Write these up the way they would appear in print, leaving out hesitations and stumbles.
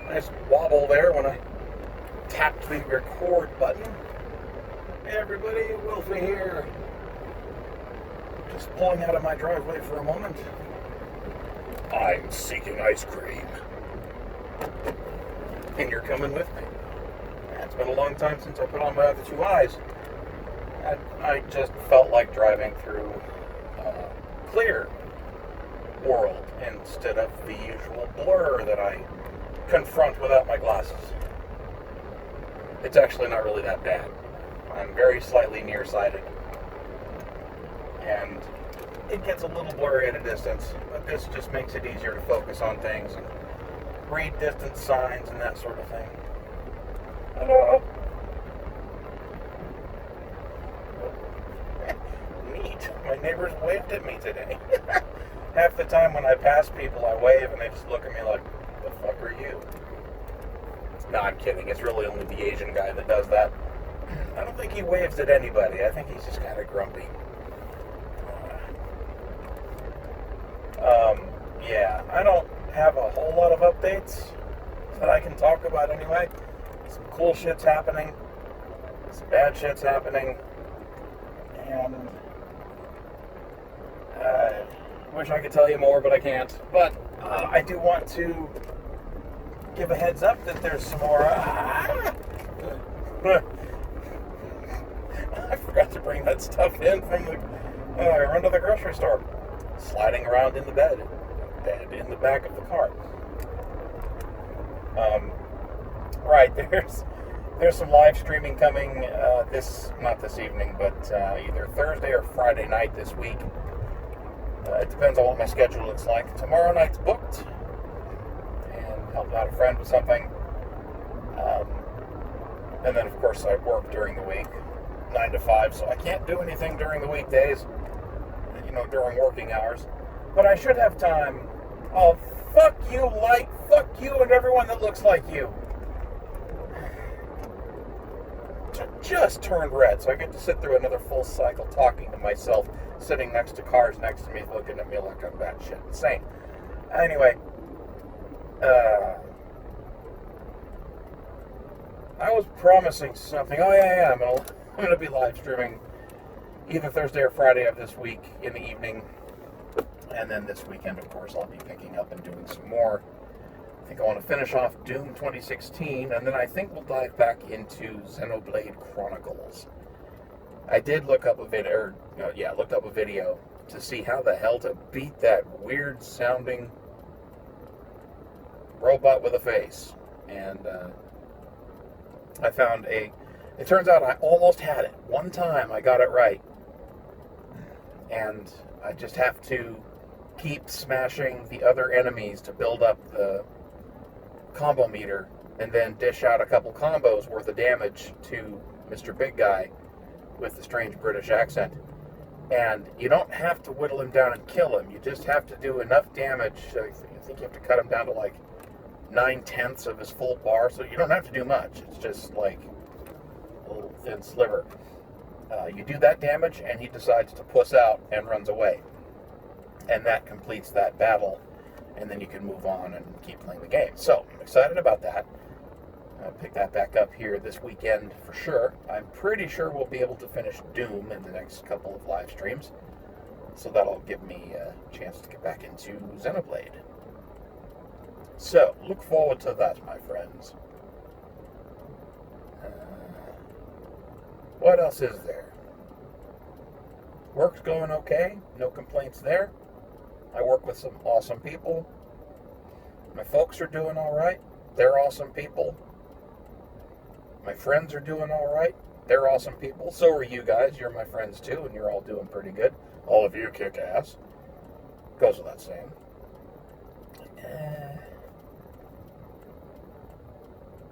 Nice wobble there when I tapped the record button. Hey everybody, Wolfie here. Just pulling out of my driveway for a moment. I'm seeking ice cream. And you're coming with me. It's been a long time since I put on my other two eyes. I just felt like driving through a clear world instead of the usual blur that I confront without my glasses. It's actually not really that bad. I'm very slightly nearsighted, and it gets a little blurry at a distance, but this just makes it easier to focus on things and read distance signs and that sort of thing. Hello. Neat. My neighbors waved at me today. Half the time when I pass people, I wave and they just look at me like, the fuck are you? No, I'm kidding. It's really only the Asian guy that does that. I don't think he waves at anybody. I think he's just kind of grumpy. Yeah, I don't have a whole lot of updates that I can talk about anyway. Some cool shit's happening. Some bad shit's happening. And I wish I could tell you more, but I can't. But I do want to give a heads up that there's some more. I forgot to bring that stuff in from the run to the grocery store. Sliding around in the bed in the back of the car. Right, there's some live streaming coming not this evening, but either Thursday or Friday night this week. It depends on what my schedule looks like. Tomorrow night's booked, and helping out a friend with something. And then, of course, I work during the week, 9 to 5, so I can't do anything during the weekdays, during working hours. But I should have time. Oh, fuck you and everyone that looks like you. Just turned red, so I get to sit through another full cycle talking to myself, sitting next to cars next to me, looking at me like I'm batshit insane. Anyway, I was promising something. Oh yeah, I'm gonna be live streaming either Thursday or Friday of this week in the evening, and then this weekend, of course, I'll be picking up and doing some more. I think I want to finish off Doom 2016, and then I think we'll dive back into Xenoblade Chronicles. I did look up a video, to see how the hell to beat that weird sounding robot with a face, and I found it turns out I almost had it. One time I got it right, and I just have to keep smashing the other enemies to build up the combo meter, and then dish out a couple combos worth of damage to Mr. Big Guy with the strange British accent. And you don't have to whittle him down and kill him. You just have to do enough damage. I think you have to cut him down to like 9/10 of his full bar, so you don't have to do much. It's just like a little thin sliver. You do that damage, and he decides to puss out and runs away. And that completes that battle, and then you can move on and keep playing the game. So, I'm excited about that. I'll pick that back up here this weekend for sure. I'm pretty sure we'll be able to finish Doom in the next couple of live streams, so that'll give me a chance to get back into Xenoblade. So, look forward to that, my friends. What else is there? Work's going okay. No complaints there. I work with some awesome people. My folks are doing all right. They're awesome people. My friends are doing all right. They're awesome people. So are you guys. You're my friends too, and you're all doing pretty good. All of you kick ass. Goes without saying.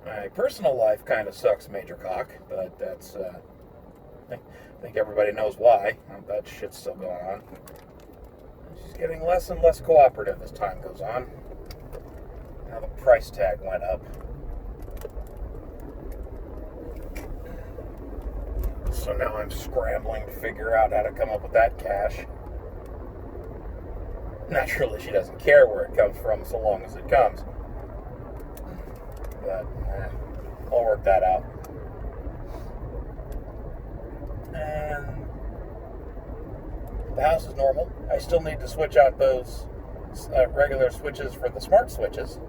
My personal life kind of sucks, Major Cock, but that's, I think everybody knows why. That shit's still going on. She's getting less and less cooperative as time goes on. Now the price tag went up. So now I'm scrambling to figure out how to come up with that cash. Naturally, she doesn't care where it comes from so long as it comes. But I'll work that out. And the house is normal. I still need to switch out those regular switches for the smart switches.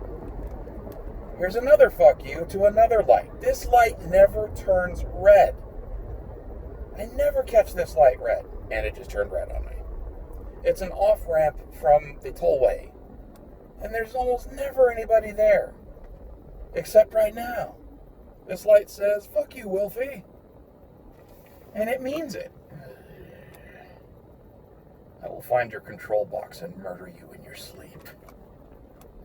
Here's another fuck you to another light. This light never turns red. I never catch this light red. And it just turned red on me. It's an off-ramp from the tollway. And there's almost never anybody there. Except right now. This light says, fuck you, Wilfie. And it means it. I will find your control box and murder you in your sleep.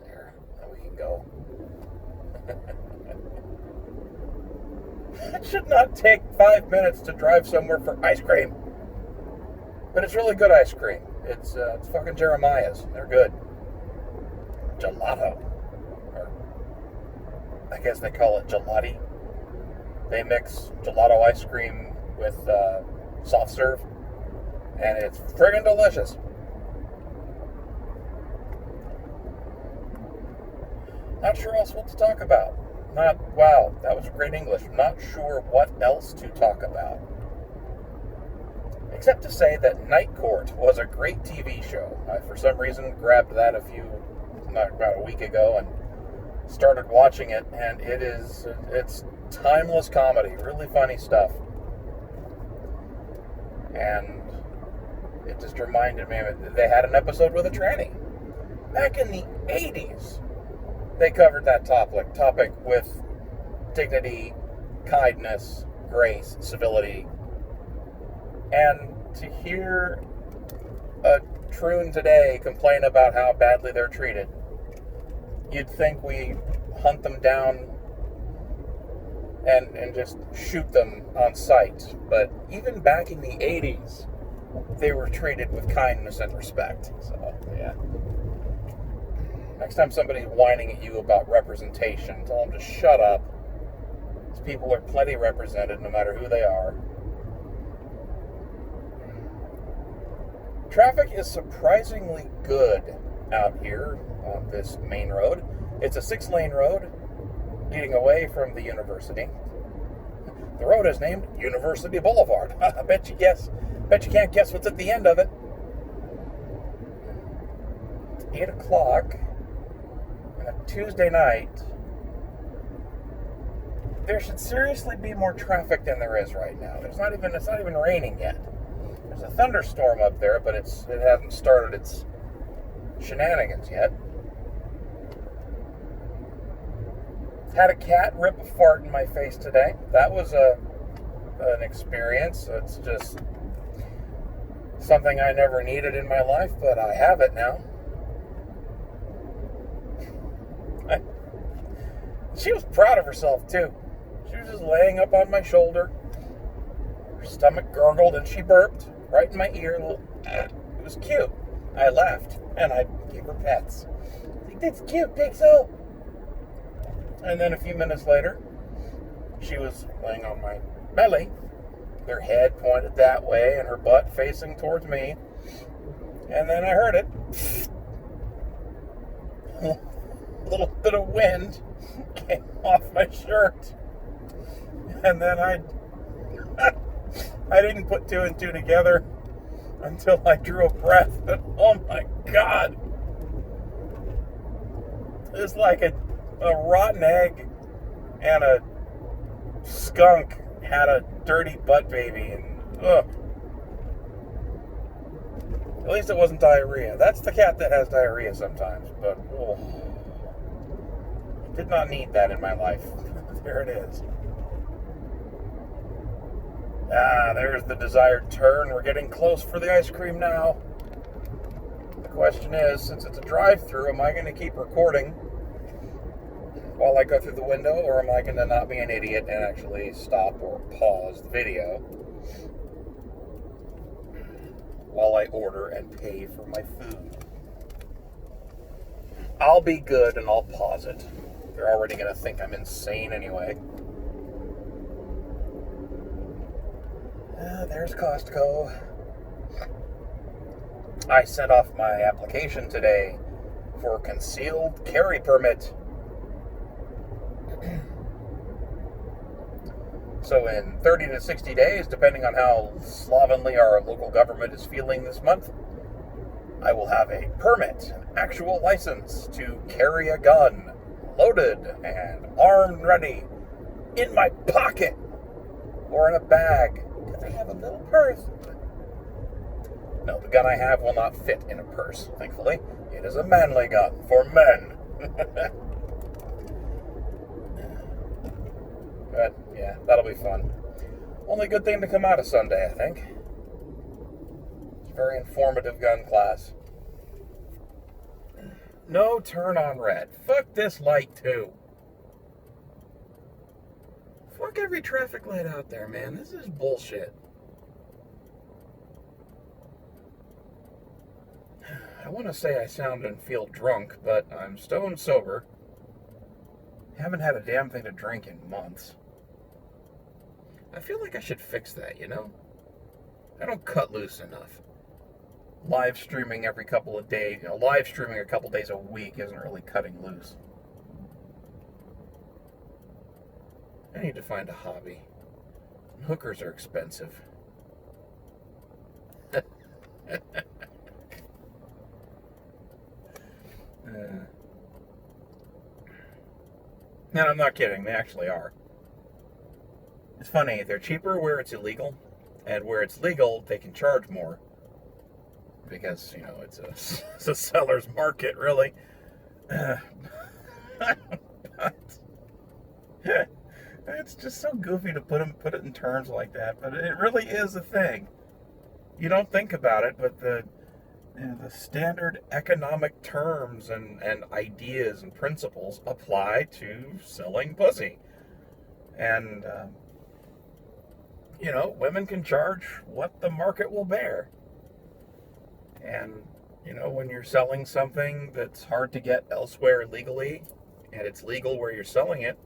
There, now we can go. It should not take 5 minutes to drive somewhere for ice cream. But it's really good ice cream. It's fucking Jeremiah's. They're good. Gelato. Or I guess they call it gelati. They mix gelato ice cream with soft serve. And it's friggin' delicious. Not sure else what to talk about. Wow, that was great English. Not sure what else to talk about. Except to say that Night Court was a great TV show. I, for some reason, grabbed that about a week ago and started watching it. And it's timeless comedy. Really funny stuff. And it just reminded me of it. They had an episode with a tranny. Back in the 80s, they covered that topic with dignity, kindness, grace, civility. And to hear a troon today complain about how badly they're treated, you'd think we hunt them down and just shoot them on sight. But even back in the 80s, they were treated with kindness and respect. So, yeah. Next time somebody's whining at you about representation, tell them to shut up. These people are plenty represented, no matter who they are. Traffic is surprisingly good out here on this main road. It's a 6-lane road leading away from the university. The road is named University Boulevard. I bet you can't guess what's at the end of it. 8 o'clock on a Tuesday night. There should seriously be more traffic than there is right now. It's not even raining yet. There's a thunderstorm up there, but it hasn't started its shenanigans yet. Had a cat rip a fart in my face today. That was an experience. It's just something I never needed in my life, but I have it now. She was proud of herself, too. She was just laying up on my shoulder. Her stomach gurgled and she burped right in my ear. It was cute. I laughed and I gave her pets. I think that's cute, Pixel. And then a few minutes later, she was laying on my belly, her head pointed that way and her butt facing towards me. And then I heard it. A little bit of wind came off my shirt. And then I didn't put 2 and 2 together until I drew a breath. And oh my God. It's like a rotten egg and a skunk had a dirty butt baby, and ugh. At least it wasn't diarrhea. That's the cat that has diarrhea sometimes, but oh, did not need that in my life. There it is. There's the desired turn. We're getting close for the ice cream now. The question is, since it's a drive-through, am I going to keep recording while I go through the window, or am I going to not be an idiot and actually stop or pause the video while I order and pay for my food? I'll be good and I'll pause it. They're already going to think I'm insane anyway. There's Costco. I sent off my application today for a concealed carry permit. So in 30 to 60 days, depending on how slovenly our local government is feeling this month, I will have a permit, an actual license to carry a gun, loaded and armed ready, in my pocket or in a bag, because I have a little purse. No, the gun I have will not fit in a purse, thankfully. It is a manly gun for men. But, yeah, that'll be fun. Only good thing to come out of Sunday, I think. It's a very informative gun class. No turn on red. Fuck this light, too. Fuck every traffic light out there, man. This is bullshit. I want to say I sound and feel drunk, but I'm stone sober. Haven't had a damn thing to drink in months. I feel like I should fix that, you know? I don't cut loose enough. Live streaming every couple of days, live streaming a couple days a week isn't really cutting loose. I need to find a hobby. Hookers are expensive. And I'm not kidding, they actually are. It's funny, they're cheaper where it's illegal, and where it's legal, they can charge more. Because, it's a seller's market, really. But it's just so goofy to put it in terms like that, but it really is a thing. You don't think about it, but the standard economic terms and ideas and principles apply to selling pussy. And, women can charge what the market will bear. And, when you're selling something that's hard to get elsewhere legally, and it's legal where you're selling it,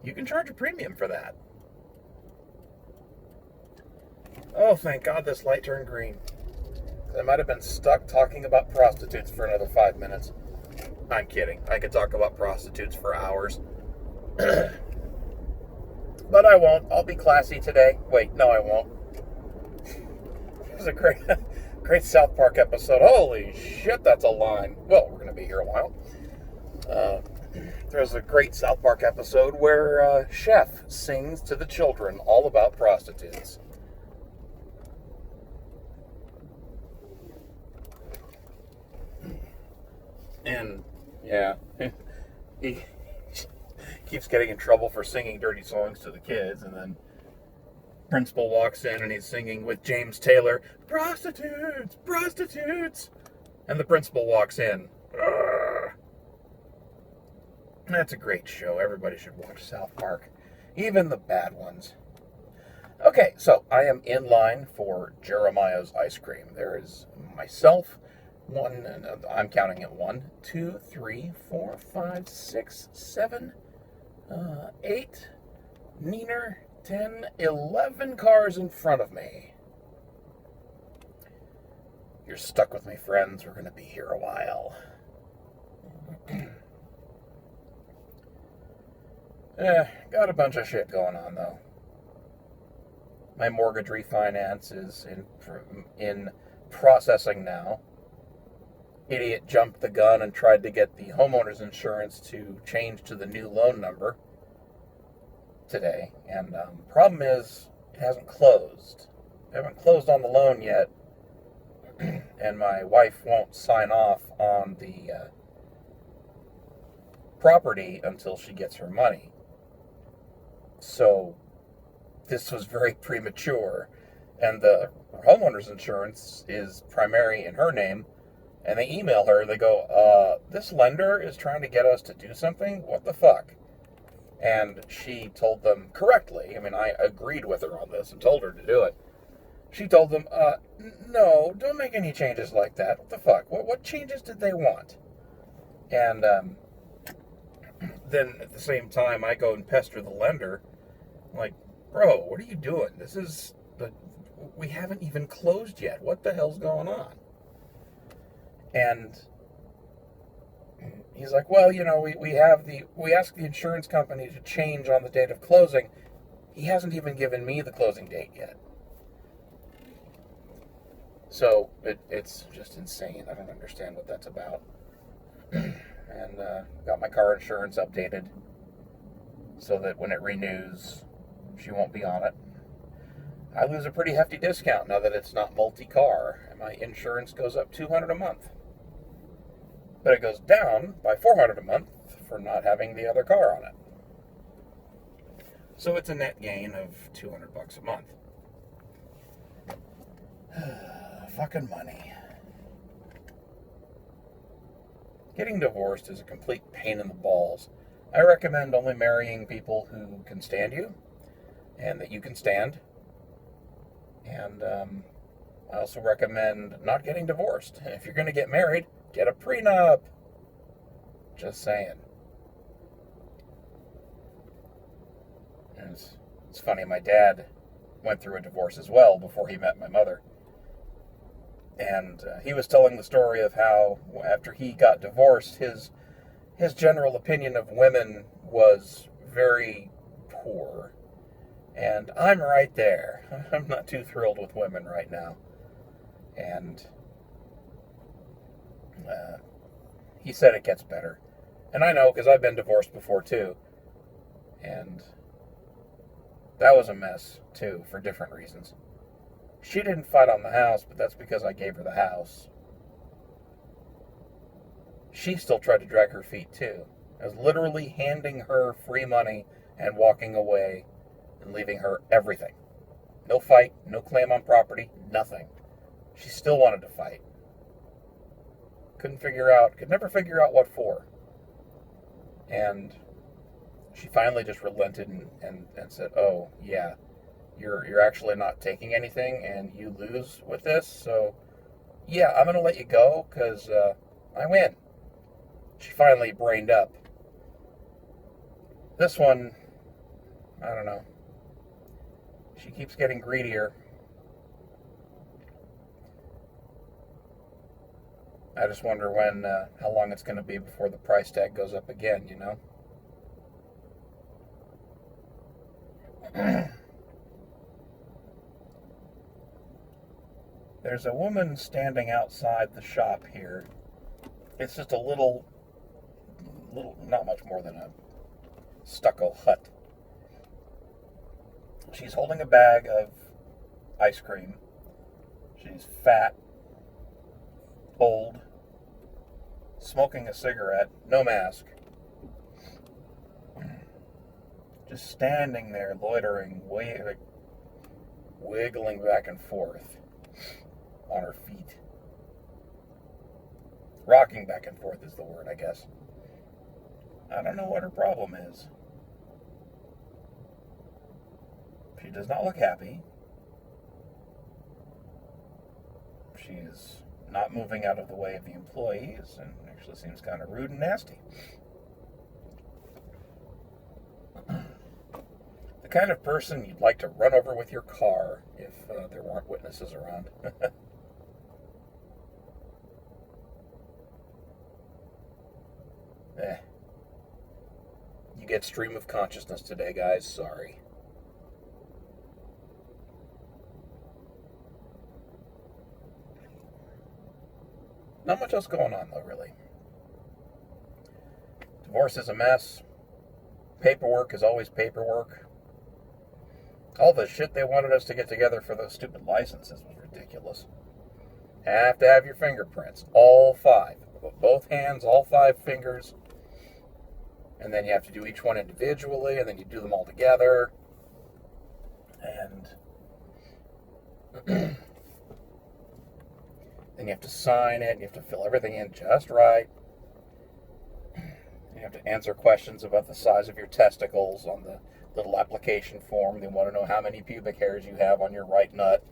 you can charge a premium for that. Oh, thank God this light turned green. I might have been stuck talking about prostitutes for another 5 minutes. I'm kidding. I could talk about prostitutes for hours. But I won't. I'll be classy today. Wait, no, I won't. It was a great South Park episode. Holy shit, that's a line. Well, we're going to be here a while. There's a great South Park episode where Chef sings to the children all about prostitutes. And, yeah, he keeps getting in trouble for singing dirty songs to the kids, and then principal walks in and he's singing with James Taylor, "Prostitutes, prostitutes," and the principal walks in. Urgh. That's a great show. Everybody should watch South Park, even the bad ones. Okay, so I am in line for Jeremiah's ice cream. There is myself, I'm counting it 1, 2, 3, 4, 5, 6, 7, 8, Neener, 10, 11 cars in front of me. You're stuck with me, friends. We're going to be here a while. Got a bunch of shit going on, though. My mortgage refinance is in processing now. Idiot jumped the gun and tried to get the homeowner's insurance to change to the new loan number today. And problem is, it hasn't closed. I haven't closed on the loan yet. And my wife won't sign off on the property until she gets her money. So this was very premature. And the homeowner's insurance is primary in her name. And they email her, they go, this lender is trying to get us to do something? What the fuck? And she told them correctly. I mean, I agreed with her on this and told her to do it. She told them, no, don't make any changes like that. What the fuck? What changes did they want? And then at the same time, I go and pester the lender. I'm like, bro, what are you doing? We haven't even closed yet. What the hell's going on? And he's like, well, we asked the insurance company to change on the date of closing. He hasn't even given me the closing date yet. So it's just insane. I don't understand what that's about. And got my car insurance updated so that when it renews, she won't be on it. I lose a pretty hefty discount now that it's not multi-car, and my insurance goes up $200 a month. But it goes down by $400 a month for not having the other car on it. So it's a net gain of $200 a month. Fucking money. Getting divorced is a complete pain in the balls. I recommend only marrying people who can stand you and that you can stand. And I also recommend not getting divorced. If you're going to get married, get a prenup. Just saying. And it's funny, my dad went through a divorce as well before he met my mother. And he was telling the story of how after he got divorced, his general opinion of women was very poor. And I'm right there. I'm not too thrilled with women right now. And he said it gets better. And I know, because I've been divorced before too. And that was a mess too, for different reasons. She didn't fight on the house, but that's because I gave her the house. She still tried to drag her feet too. I was literally handing her free money and walking away and leaving her everything. No fight, no claim on property, nothing. She still wanted to fight. Could never figure out what for. And she finally just relented and said, oh, yeah, you're actually not taking anything and you lose with this. So, yeah, I'm going to let you go because I win. She finally brained up. This one, I don't know. She keeps getting greedier. I just wonder how long it's going to be before the price tag goes up again, you know? There's a woman standing outside the shop here. It's just a little, not much more than a stucco hut. She's holding a bag of ice cream. She's fat, old, smoking a cigarette, no mask. Just standing there, loitering, wiggling back and forth on her feet. Rocking back and forth is the word, I guess. I don't know what her problem is. She does not look happy. She's not moving out of the way of the employees and actually seems kind of rude and nasty. The kind of person you'd like to run over with your car if there weren't witnesses around. You get stream of consciousness today, guys. Sorry. Not much else going on, though, really. Divorce is a mess. Paperwork is always paperwork. All the shit they wanted us to get together for those stupid licenses was ridiculous. Have to have your fingerprints. All 5. Both hands, all 5 fingers. And then you have to do each one individually, and then you do them all together. And then you have to sign it, and you have to fill everything in just right. You have to answer questions about the size of your testicles on the little application form. They want to know how many pubic hairs you have on your right nut.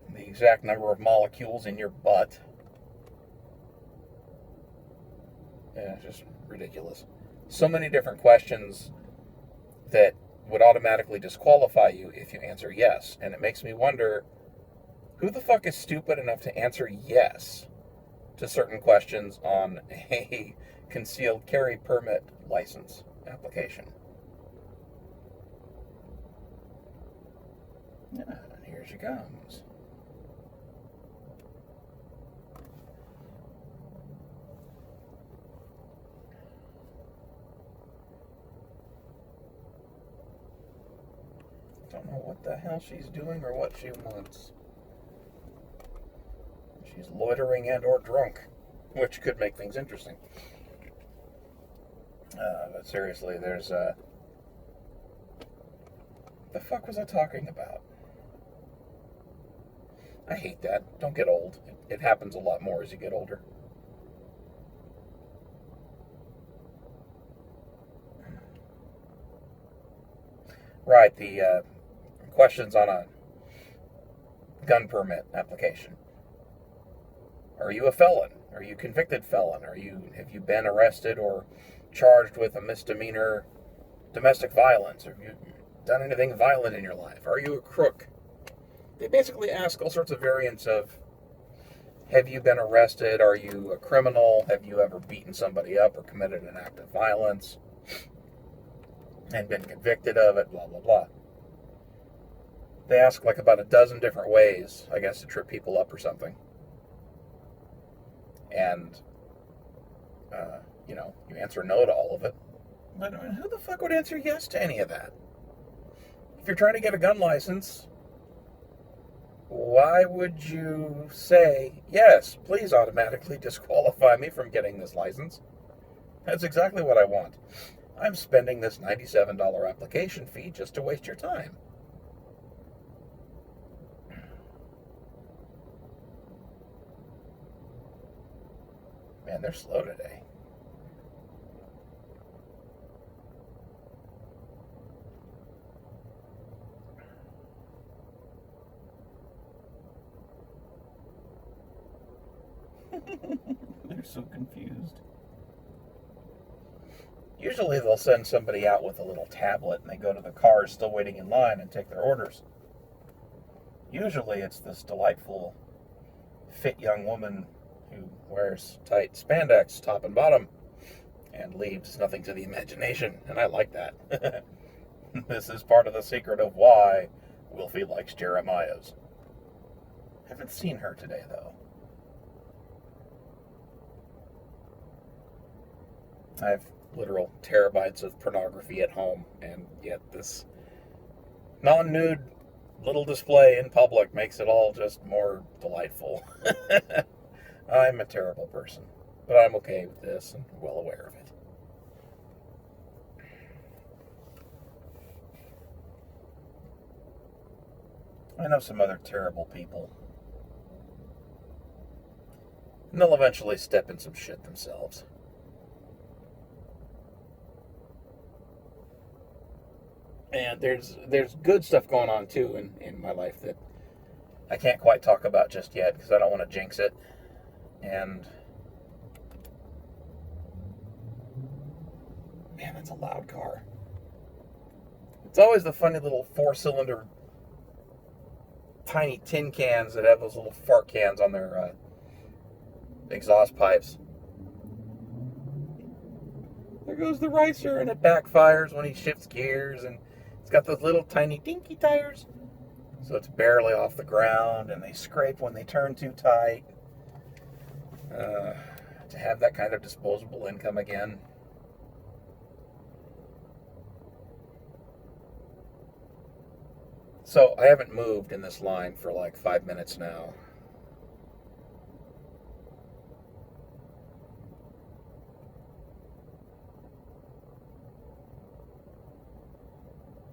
The exact number of molecules in your butt. Yeah, it's just ridiculous. So many different questions that would automatically disqualify you if you answer yes. And it makes me wonder, who the fuck is stupid enough to answer yes to certain questions on a concealed carry permit license application? Yeah, and here she comes. Don't know what the hell she's doing or what she wants. She's loitering and or drunk, which could make things interesting. But seriously, there's the fuck was I talking about? I hate that. Don't get old. It happens a lot more as you get older. Right, the questions on a gun permit application. Are you a felon? Are you a convicted felon? Have you been arrested or charged with a misdemeanor domestic violence? Have you done anything violent in your life? Are you a crook? They basically ask all sorts of variants of, have you been arrested? Are you a criminal? Have you ever beaten somebody up or committed an act of violence and been convicted of it? Blah, blah, blah. They ask like about a dozen different ways, I guess, to trip people up or something. And, you answer no to all of it. But who the fuck would answer yes to any of that? If you're trying to get a gun license, why would you say, yes, please automatically disqualify me from getting this license? That's exactly what I want. I'm spending this $97 application fee just to waste your time. Man, they're slow today. They're so confused. Usually they'll send somebody out with a little tablet and they go to the cars still waiting in line and take their orders. Usually it's this delightful, fit young woman who wears tight spandex top and bottom and leaves nothing to the imagination, and I like that. This is part of the secret of why Wilfie likes Jeremiah's. Haven't seen her today, though. I have literal terabytes of pornography at home, and yet this non-nude little display in public makes it all just more delightful. I'm a terrible person, but I'm okay with this and well aware of it. I know some other terrible people, and they'll eventually step in some shit themselves. And there's good stuff going on too in my life that I can't quite talk about just yet because I don't want to jinx it. And man, that's a loud car. It's always the funny little 4-cylinder tiny tin cans that have those little fart cans on their exhaust pipes. There goes the ricer, and it backfires when he shifts gears, and it's got those little tiny dinky tires, so it's barely off the ground, and they scrape when they turn too tight. To have that kind of disposable income again. So I haven't moved in this line for like 5 minutes now.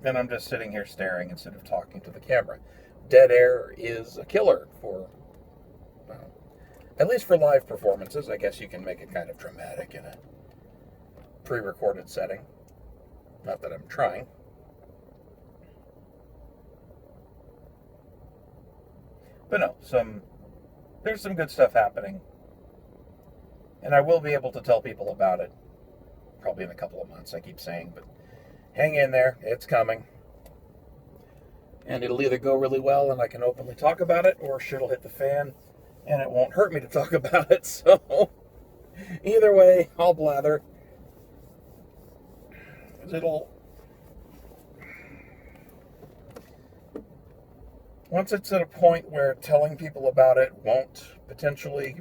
And I'm just sitting here staring instead of talking to the camera. Dead air is a killer for, well, at least for live performances. I guess you can make it kind of dramatic in a pre-recorded setting. Not that I'm trying. But no, there's some good stuff happening. And I will be able to tell people about it probably in a couple of months, I keep saying, but hang in there, it's coming. And it'll either go really well and I can openly talk about it, or shit'll hit the fan and it won't hurt me to talk about it. So either way, I'll blather. Once it's at a point where telling people about it won't potentially,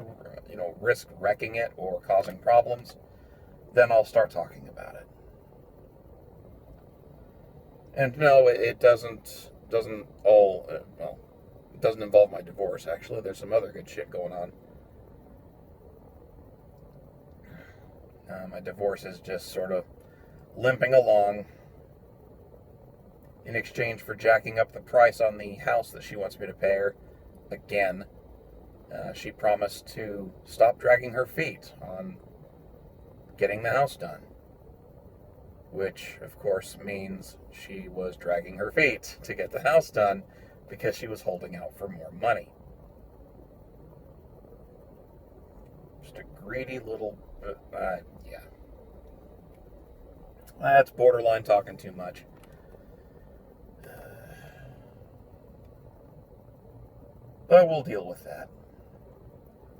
risk wrecking it or causing problems, then I'll start talking about it. And no, it doesn't all well, it doesn't involve my divorce. Actually, there's some other good shit going on. My divorce is just sort of limping along in exchange for jacking up the price on the house that she wants me to pay her again. She promised to stop dragging her feet on getting the house done, which of course means she was dragging her feet to get the house done because she was holding out for more money. Just a greedy little, yeah. That's borderline talking too much. But we'll deal with that.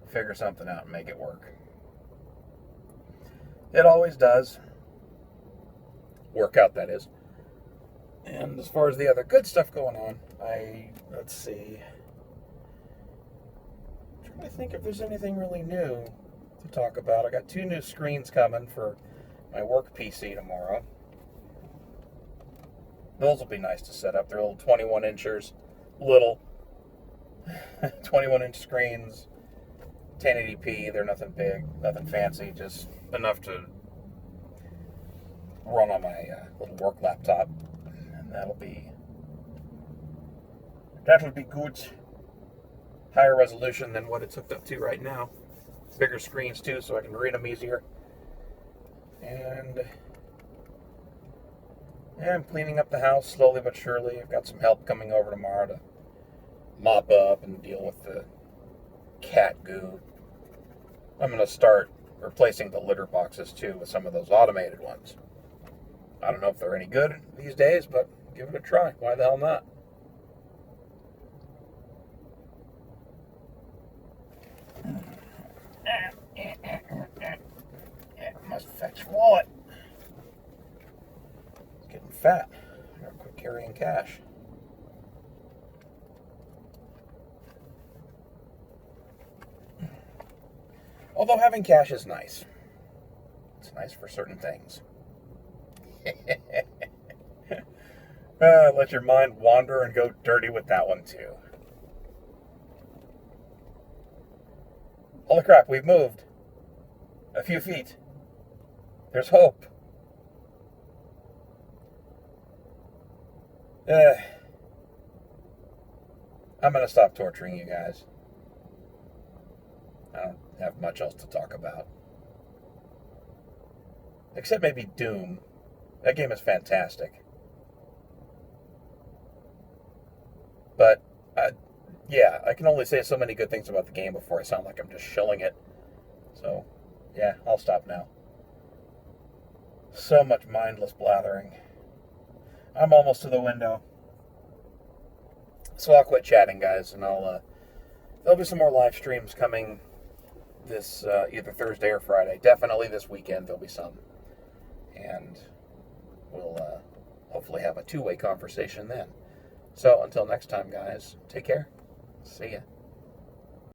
Figure something out and make it work. It always does. Work out, that is. And as far as the other good stuff going on, let's see. I'm trying to think if there's anything really new to talk about. I got 2 new screens coming for my work PC tomorrow. Those will be nice to set up. They're little 21 inchers, little 21 inch screens, 1080p. They're nothing big, nothing fancy, just enough to run on my little work laptop, and that'll be good. Higher resolution than what it's hooked up to right now. Bigger screens too, so I can read them easier. And yeah, I'm cleaning up the house slowly but surely. I've got some help coming over tomorrow to mop up and deal with the cat goo. I'm going to start replacing the litter boxes too with some of those automated ones. I don't know if they're any good these days, but give it a try. Why the hell not? Yeah, must fetch wallet. It's getting fat. I gotta quit carrying cash. Although having cash is nice. It's nice for certain things. Let your mind wander and go dirty with that one too. Holy crap, we've moved a few feet. There's hope. I'm going to stop torturing you guys. I don't have much else to talk about. Except maybe Doom. That game is fantastic. But, yeah, I can only say so many good things about the game before I sound like I'm just shilling it. So, yeah, I'll stop now. So much mindless blathering. I'm almost to the window. So I'll quit chatting, guys, and there'll be some more live streams coming this either Thursday or Friday. Definitely this weekend there'll be some. And we'll hopefully have a 2-way conversation then. So until next time, guys, take care. See ya.